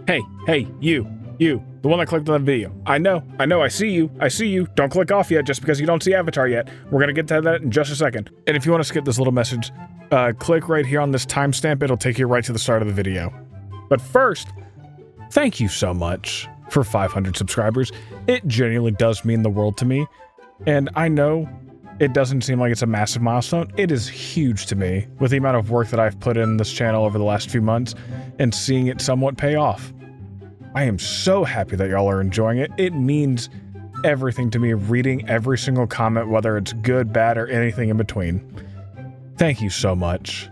Hey, you, the one that clicked on the video. I know, I see you. Don't click off yet just because you don't see Avatar yet. We're gonna get to that in just a second. And if you want to skip this little message, click right here on this timestamp. It'll take you right to the start of the video. But first, thank you so much for 500 subscribers. It genuinely does mean the world to me. And I know it doesn't seem like it's a massive milestone. It is huge to me with the amount of work that I've put in this channel over the last few months and seeing it somewhat pay off. I am so happy that y'all are enjoying it. It means everything to me reading every single comment, whether it's good, bad, or anything in between. Thank you so much.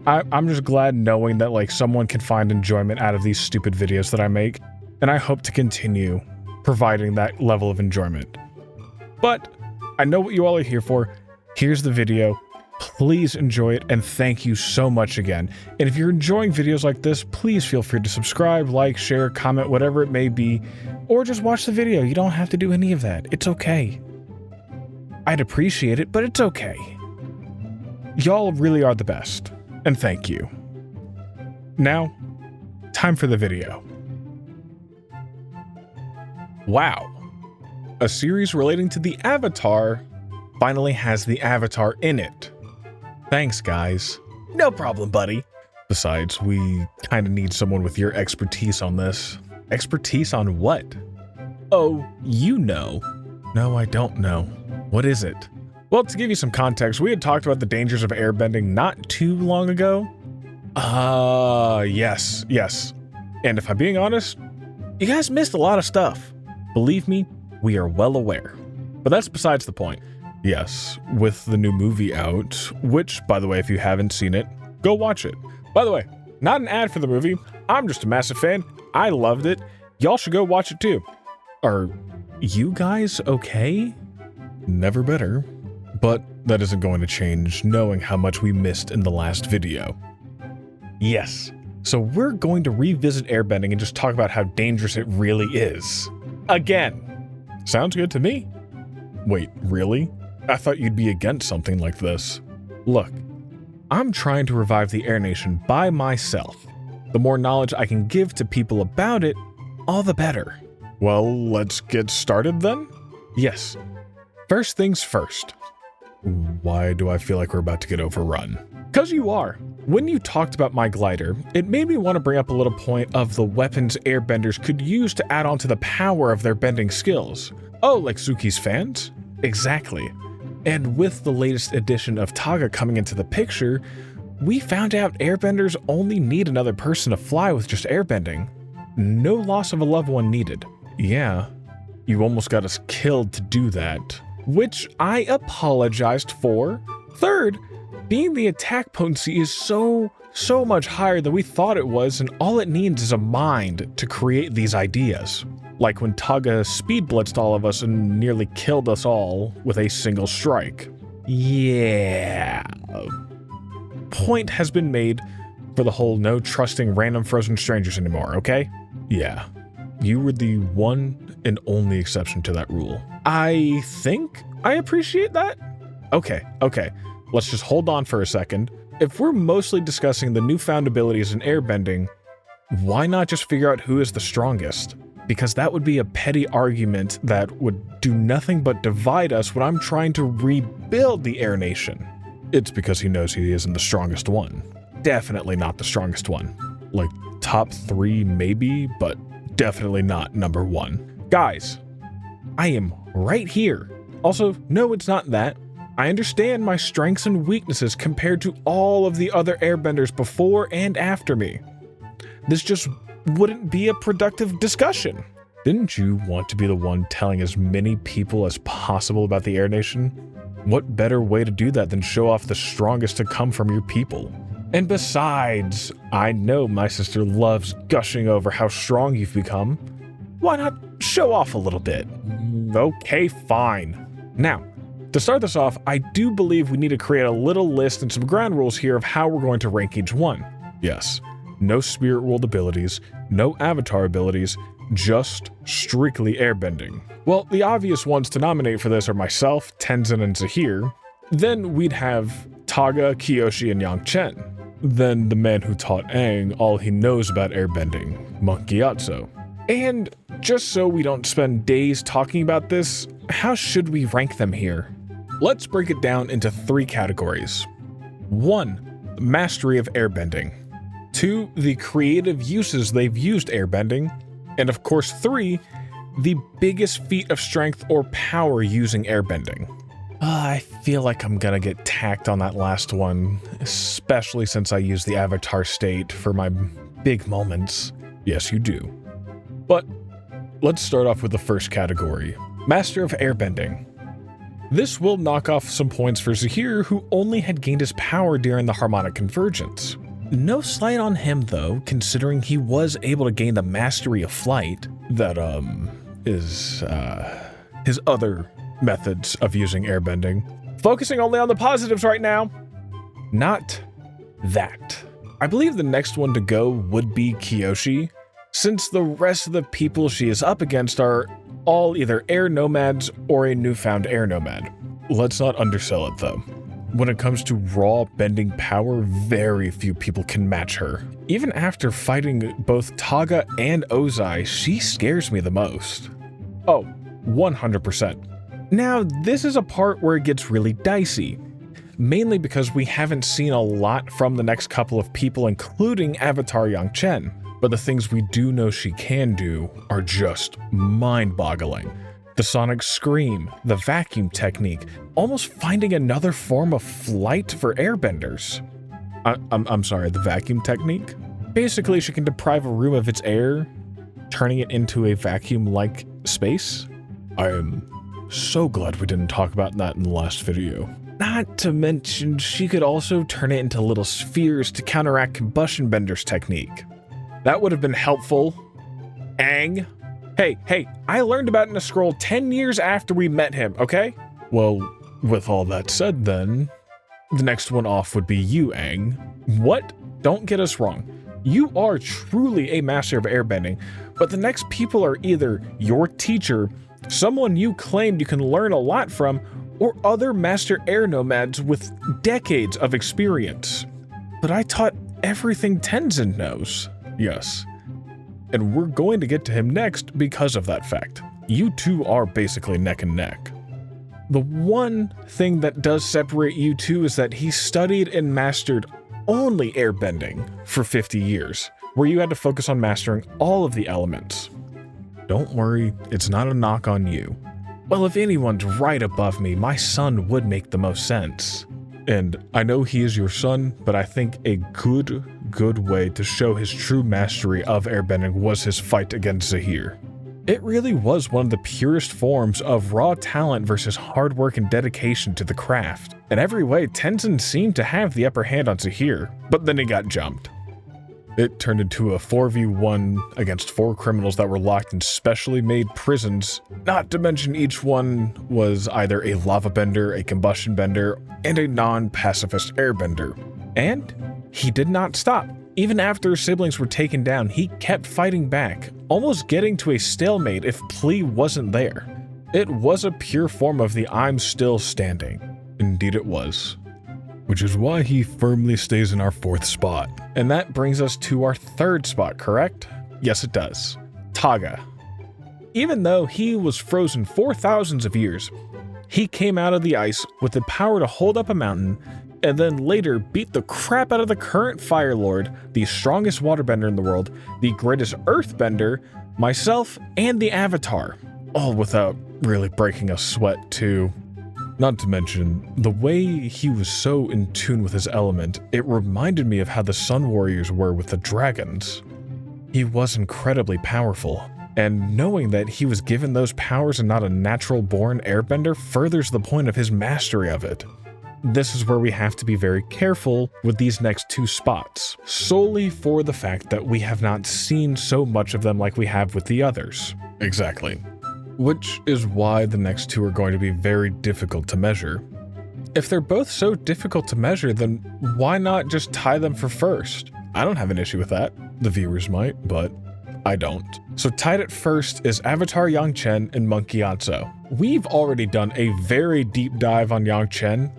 I'm just glad knowing that like someone can find enjoyment out of these stupid videos that I make, and I hope to continue providing that level of enjoyment. But I know what you all are here for. Here's the video. Please enjoy it, and thank you so much again. And if you're enjoying videos like this, please feel free to subscribe, like, share, comment, whatever it may be, or just watch the video. You don't have to do any of that. It's okay. I'd appreciate it, but it's okay. Y'all really are the best, and thank you. Now, time for the video. Wow. A series relating to the Avatar finally has the Avatar in it. Thanks, guys. No problem, buddy. Besides, we kind of need someone with your expertise on this. Expertise on what? Oh, you know. No, I don't know. What is it? Well, to give you some context, we had talked about the dangers of airbending not too long ago. Yes. And if I'm being honest, you guys missed a lot of stuff. Believe me, we are well aware. But that's besides the point. Yes, with the new movie out, which, by the way, if you haven't seen it, go watch it. By the way, not an ad for the movie. I'm just a massive fan. I loved it. Y'all should go watch it too. Are you guys okay? Never better. But that isn't going to change knowing how much we missed in the last video. Yes, so we're going to revisit airbending and just talk about how dangerous it really is. Again. Sounds good to me. Wait, really? I thought you'd be against something like this. Look, I'm trying to revive the Air Nation by myself. The more knowledge I can give to people about it, all the better. Well, let's get started then? Yes. First things first. Why do I feel like we're about to get overrun? 'Cause you are. When you talked about my glider, it made me want to bring up a little point of the weapons airbenders could use to add on to the power of their bending skills. Oh, like Suki's fans? Exactly. And with the latest edition of Taga coming into the picture, we found out airbenders only need another person to fly with just airbending. No loss of a loved one needed. Yeah, you almost got us killed to do that, which I apologized for. Third, being the attack potency is so much higher than we thought it was, and all it needs is a mind to create these ideas. Like when Taga speed blitzed all of us and nearly killed us all with a single strike. Yeah. Point has been made for the whole no trusting random frozen strangers anymore, okay? Yeah. You were the one and only exception to that rule. I think I appreciate that. Okay. Let's just hold on for a second. If we're mostly discussing the newfound abilities in airbending, why not just figure out who is the strongest? Because that would be a petty argument that would do nothing but divide us when I'm trying to rebuild the Air Nation. It's because he knows he isn't the strongest one. Definitely not the strongest one. Like top 3 maybe, but definitely not number 1. Guys, I am right here. Also, no, it's not that. I understand my strengths and weaknesses compared to all of the other airbenders before and after me. This just wouldn't be a productive discussion. Didn't you want to be the one telling as many people as possible about the Air Nation? What better way to do that than show off the strongest to come from your people? And besides, I know my sister loves gushing over how strong you've become. Why not show off a little bit? Okay, fine. Now, to start this off, I do believe we need to create a little list and some ground rules here of how we're going to rank each one. Yes, no spirit world abilities, no avatar abilities, just strictly airbending. Well, the obvious ones to nominate for this are myself, Tenzin, and Zahir. Then we'd have Taga, Kyoshi, and Yang Chen. than the man who taught Aang all he knows about airbending, Monk Gyatso. And just so we don't spend days talking about this, how should we rank them here? Let's break it down into 3 categories. 1. Mastery of airbending. 2. The creative uses they've used airbending. And of course 3. The biggest feat of strength or power using airbending. I feel like I'm gonna get tacked on that last one, especially since I use the avatar state for my big moments. Yes, you do. But let's start off with the first category, Master of Airbending. This will knock off some points for Zahir, who only had gained his power during the harmonic convergence. No slight on him though, considering he was able to gain the mastery of flight that is his other methods of using airbending. Focusing only on the positives right now. Not that. I believe the next one to go would be Kyoshi, since the rest of the people she is up against are all either air nomads or a newfound air nomad. Let's not undersell it though. When it comes to raw bending power, very few people can match her. Even after fighting both Taga and Ozai, she scares me the most. Oh, 100%. Now, this is a part where it gets really dicey, mainly because we haven't seen a lot from the next couple of people, including Avatar Yang Chen. But the things we do know she can do are just mind-boggling. The sonic scream, the vacuum technique, almost finding another form of flight for airbenders. I'm sorry, the vacuum technique? Basically, she can deprive a room of its air, turning it into a vacuum-like space. I am so glad we didn't talk about that in the last video. Not to mention, she could also turn it into little spheres to counteract Combustion Bender's technique. That would have been helpful. Aang. Hey, I learned about it in a scroll 10 years after we met him, okay? Well, with all that said then, the next one off would be you, Aang. What? Don't get us wrong. You are truly a master of airbending, but the next people are either your teacher, someone you claimed you can learn a lot from, or other master air nomads with decades of experience. But I taught everything Tenzin knows. Yes. And we're going to get to him next because of that fact. You two are basically neck and neck. The one thing that does separate you two is that he studied and mastered only airbending for 50 years, where you had to focus on mastering all of the elements. Don't worry, it's not a knock on you. Well, if anyone's right above me, my son would make the most sense. And I know he is your son, but I think a good way to show his true mastery of airbending was his fight against Zahir. It really was one of the purest forms of raw talent versus hard work and dedication to the craft. In every way, Tenzin seemed to have the upper hand on Zahir, but then he got jumped. It turned into a 4v1 against 4 criminals that were locked in specially made prisons, not to mention each one was either a lava bender, a combustion bender, and a non-pacifist airbender. And he did not stop. Even after his siblings were taken down, he kept fighting back, almost getting to a stalemate if Plea wasn't there. It was a pure form of the I'm still standing. Indeed it was. Which is why he firmly stays in our 4th spot. And that brings us to our 3rd spot, correct? Yes, it does. Taga. Even though he was frozen for thousands of years, he came out of the ice with the power to hold up a mountain, and then later beat the crap out of the current Fire Lord, the strongest waterbender in the world, the greatest earthbender, myself, and the Avatar. All without really breaking a sweat, too. Not to mention, the way he was so in tune with his element, it reminded me of how the Sun Warriors were with the dragons. He was incredibly powerful, and knowing that he was given those powers and not a natural-born airbender furthers the point of his mastery of it. This is where we have to be very careful with these next 2 spots, solely for the fact that we have not seen so much of them like we have with the others. Exactly. Which is why the next 2 are going to be very difficult to measure. If they're both so difficult to measure, then why not just tie them for first? I don't have an issue with that. The viewers might, but I don't. So tied at first is Avatar Yang Chen and Monk Gyatso. We've already done a very deep dive on Yang Chen,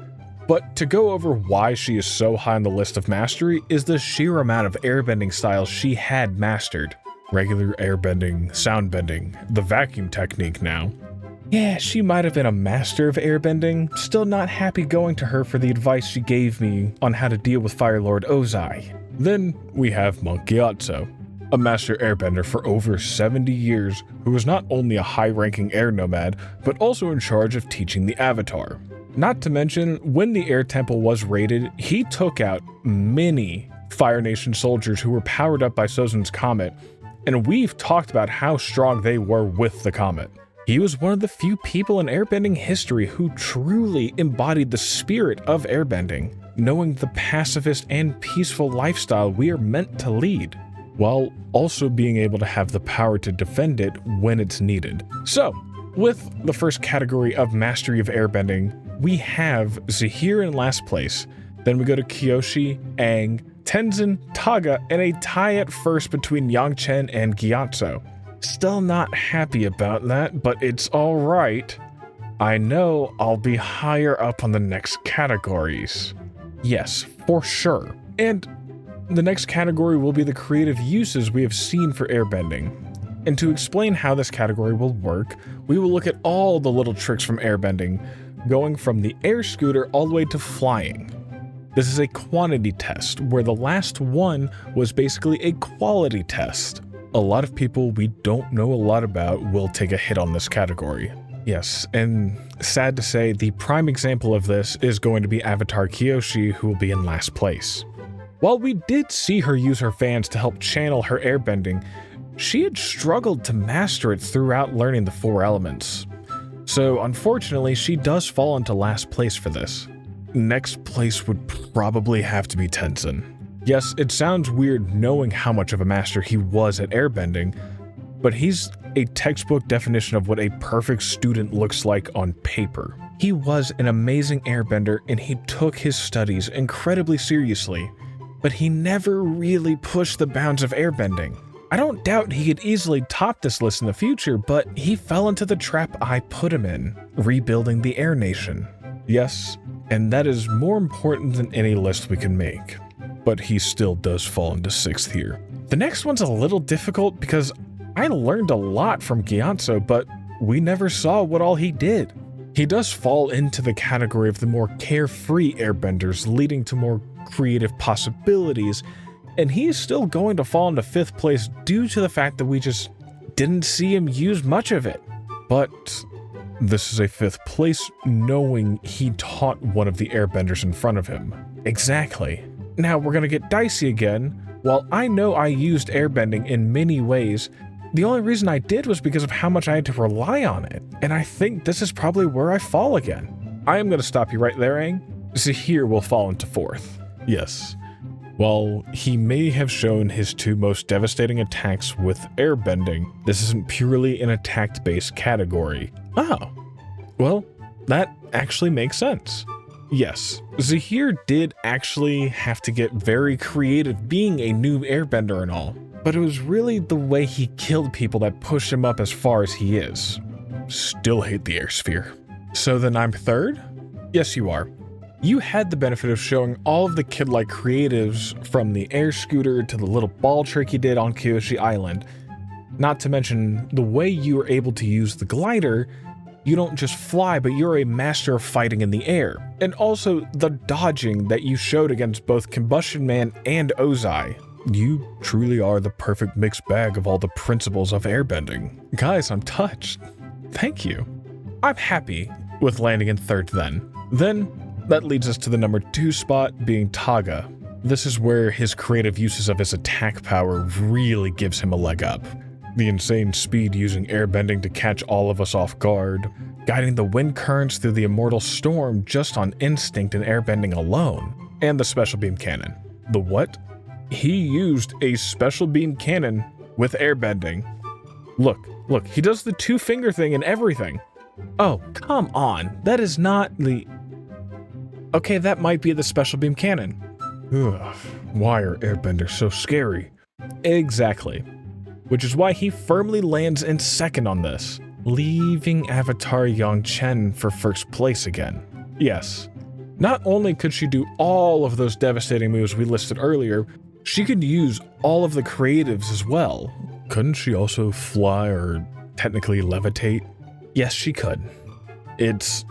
But to go over why she is so high on the list of mastery is the sheer amount of airbending styles she had mastered. Regular airbending, sound bending, the vacuum technique now. Yeah, she might have been a master of airbending, still not happy going to her for the advice she gave me on how to deal with Fire Lord Ozai. Then we have Monk Gyatso, a master airbender for over 70 years who was not only a high-ranking air nomad, but also in charge of teaching the Avatar. Not to mention, when the air temple was raided, he took out many Fire Nation soldiers who were powered up by Sozin's comet, and we've talked about how strong they were with the comet. He was one of the few people in airbending history who truly embodied the spirit of airbending, knowing the pacifist and peaceful lifestyle we are meant to lead, while also being able to have the power to defend it when it's needed. So, with the first category of Mastery of Airbending, we have Zahir in last place, then we go to Kyoshi, Aang, Tenzin, Taga, and a tie at first between Yangchen and Gyatso. Still not happy about that, but it's alright. I know I'll be higher up on the next categories. Yes, for sure. And the next category will be the creative uses we have seen for airbending. And to explain how this category will work, we will look at all the little tricks from airbending, going from the air scooter all the way to flying. This is a quantity test, where the last one was basically a quality test. A lot of people we don't know a lot about will take a hit on this category. Yes, and sad to say, the prime example of this is going to be Avatar Kyoshi, who will be in last place. While we did see her use her fans to help channel her airbending, she had struggled to master it throughout learning the 4 elements. So unfortunately, she does fall into last place for this. Next place would probably have to be Tenzin. Yes, it sounds weird knowing how much of a master he was at airbending, but he's a textbook definition of what a perfect student looks like on paper. He was an amazing airbender and he took his studies incredibly seriously, but he never really pushed the bounds of airbending. I don't doubt he could easily top this list in the future, but he fell into the trap I put him in, rebuilding the Air Nation. Yes, and that is more important than any list we can make, but he still does fall into 6th here. The next one's a little difficult because I learned a lot from Gyatso, but we never saw what all he did. He does fall into the category of the more carefree airbenders, leading to more creative possibilities, and he is still going to fall into 5th place due to the fact that we just didn't see him use much of it. But this is a 5th place knowing he taught one of the airbenders in front of him. Exactly. Now we're gonna get dicey again. While I know I used airbending in many ways, the only reason I did was because of how much I had to rely on it, and I think this is probably where I fall again. I am gonna stop you right there, Aang. Zahir will fall into 4th. Yes. While he may have shown his 2 most devastating attacks with airbending, this isn't purely an attack-based category. Oh, well, that actually makes sense. Yes, Zahir did actually have to get very creative being a new airbender and all, but it was really the way he killed people that pushed him up as far as he is. Still hate the air sphere. So then I'm 3rd? Yes, you are. You had the benefit of showing all of the kid-like creatives from the air scooter to the little ball trick you did on Kyoshi Island. Not to mention the way you were able to use the glider. You don't just fly, but you're a master of fighting in the air. And also the dodging that you showed against both Combustion Man and Ozai. You truly are the perfect mixed bag of all the principles of airbending. Guys, I'm touched. Thank you. I'm happy with landing in 3rd then. Then, that leads us to the number 2 spot, being Taga. This is where his creative uses of his attack power really gives him a leg up. The insane speed using airbending to catch all of us off guard, guiding the wind currents through the immortal storm just on instinct and airbending alone, and the special beam cannon. The what? He used a special beam cannon with airbending. Look, he does the 2-finger thing and everything. Oh, come on, that is not the... Okay, that might be the special beam cannon. Ugh, why are airbenders so scary? Exactly. Which is why he firmly lands in 2nd on this, leaving Avatar Yangchen for 1st place again. Yes, Not only could she do all of those devastating moves we listed earlier, she could use all of the creatives as well. Couldn't she also fly or technically levitate? Yes, she could. It's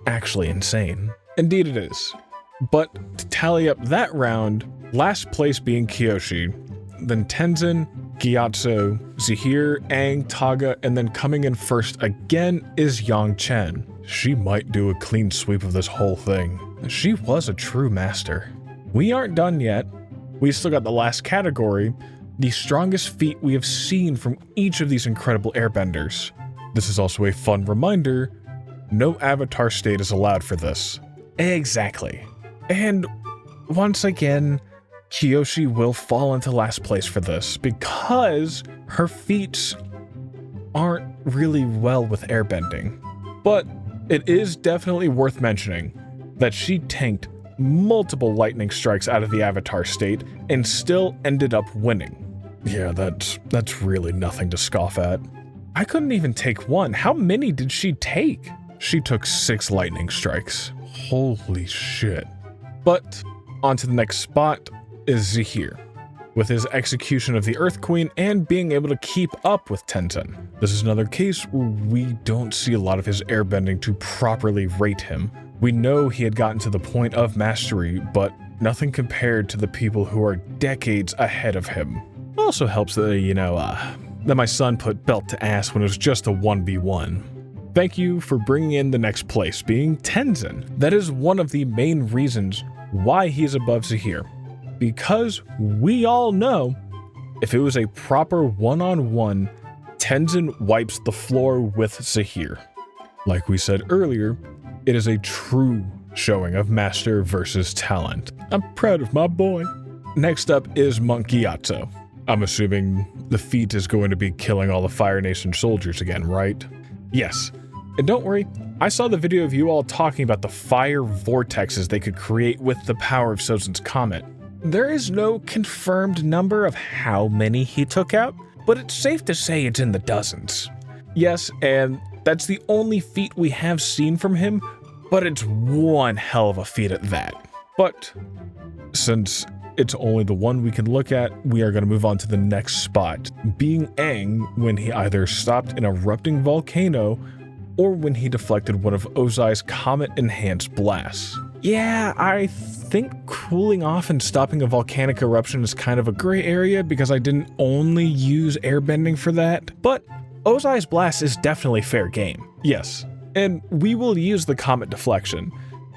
actually insane. Indeed it is. But to tally up that round, last place being Kyoshi, then Tenzin, Gyatso, Zahir, Aang, Taga, and then coming in first again is Yang Chen. She might do a clean sweep of this whole thing. She was a true master. We aren't done yet. We still got the last category, the strongest feat we have seen from each of these incredible airbenders. This is also a fun reminder, no avatar state is allowed for this. Exactly. And once again, Kyoshi will fall into last place for this because her feats aren't really well with airbending. But it is definitely worth mentioning that she tanked multiple lightning strikes out of the avatar state and still ended up winning. Yeah, that's really nothing to scoff at. I couldn't even take one. How many did she take? She took 6 lightning strikes. Holy shit. But onto the next spot is Zahir, with his execution of the Earth Queen and being able to keep up with Tenzin. This is another case where we don't see a lot of his airbending to properly rate him. We know he had gotten to the point of mastery, but nothing compared to the people who are decades ahead of him. Also helps that, that my son put belt to ass when it was just a 1v1. Thank you for bringing in the next place, being Tenzin. That is one of the main reasons why he is above Zahir. Because we all know, if it was a proper one-on-one, Tenzin wipes the floor with Zahir. Like we said earlier, it is a true showing of master versus talent. I'm proud of my boy. Next up is Monk Gyatso. I'm assuming the feat is going to be killing all the Fire Nation soldiers again, right? Yes. And don't worry, I saw the video of you all talking about the fire vortexes they could create with the power of Sozin's comet. There is no confirmed number of how many he took out, but it's safe to say it's in the dozens. Yes, and that's the only feat we have seen from him, but it's one hell of a feat at that. But since it's only the one we can look at, we are going to move on to the next spot, being Aang when he either stopped an erupting volcano or when he deflected one of Ozai's comet-enhanced blasts. Yeah, I think cooling off and stopping a volcanic eruption is kind of a gray area because I didn't only use airbending for that, but Ozai's blast is definitely fair game. Yes, and we will use the comet deflection.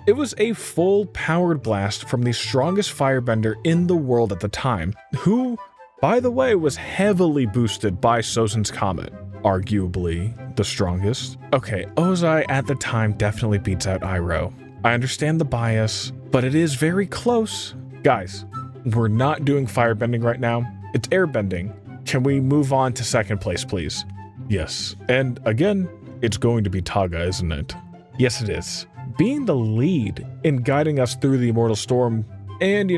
It was a full powered blast from the strongest firebender in the world at the time, who, by the way, was heavily boosted by Sozin's comet. Arguably the strongest. Okay, Ozai at the time definitely beats out Iroh. I understand the bias, but it is very close. Guys, we're not doing firebending right now. It's airbending. Can we move on to second place, please? Yes, and again, it's going to be Taga, isn't it? Yes, it is. Being the lead in guiding us through the Immortal Storm and,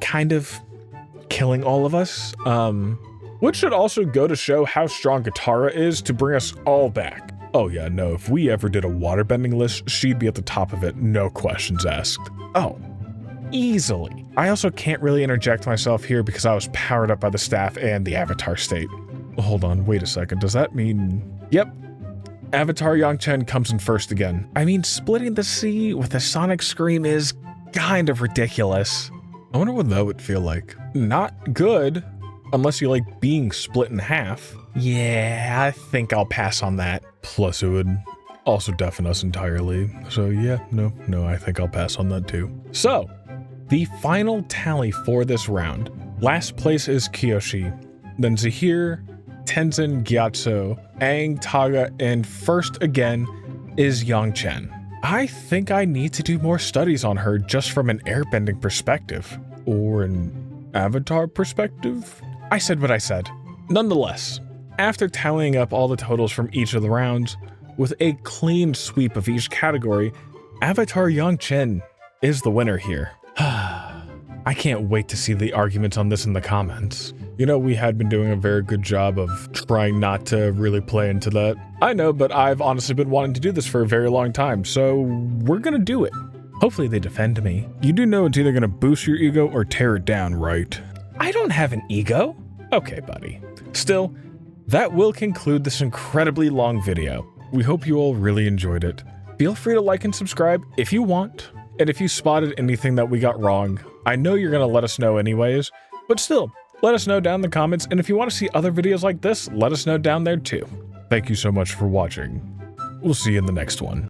kind of killing all of us, which should also go to show how strong Katara is to bring us all back. Oh yeah, no, if we ever did a waterbending list, she'd be at the top of it, no questions asked. Oh, easily. I also can't really interject myself here because I was powered up by the staff and the avatar state. Hold on, wait a second, does that mean... Yep, Avatar Yang Chen comes in first again. I mean, splitting the sea with a sonic scream is kind of ridiculous. I wonder what that would feel like. Not good. Unless you like being split in half. Yeah, I think I'll pass on that. Plus it would also deafen us entirely. So yeah, no, I think I'll pass on that too. So, the final tally for this round. Last place is Kyoshi, then Zahir, Tenzin, Gyatso, Aang, Taga, and first again is Yang Chen. I think I need to do more studies on her just from an airbending perspective. Or an avatar perspective? I said what I said. Nonetheless, after tallying up all the totals from each of the rounds, with a clean sweep of each category, Avatar Yang Chen is the winner here. I can't wait to see the arguments on this in the comments. We had been doing a very good job of trying not to really play into that. I know, but I've honestly been wanting to do this for a very long time, so we're gonna do it. Hopefully they defend me. You do know it's either gonna boost your ego or tear it down, right? I don't have an ego. Okay, buddy. Still, that will conclude this incredibly long video. We hope you all really enjoyed it. Feel free to like and subscribe if you want. And if you spotted anything that we got wrong, I know you're gonna let us know anyways, but still, let us know down in the comments. And if you want to see other videos like this, let us know down there too. Thank you so much for watching. We'll see you in the next one.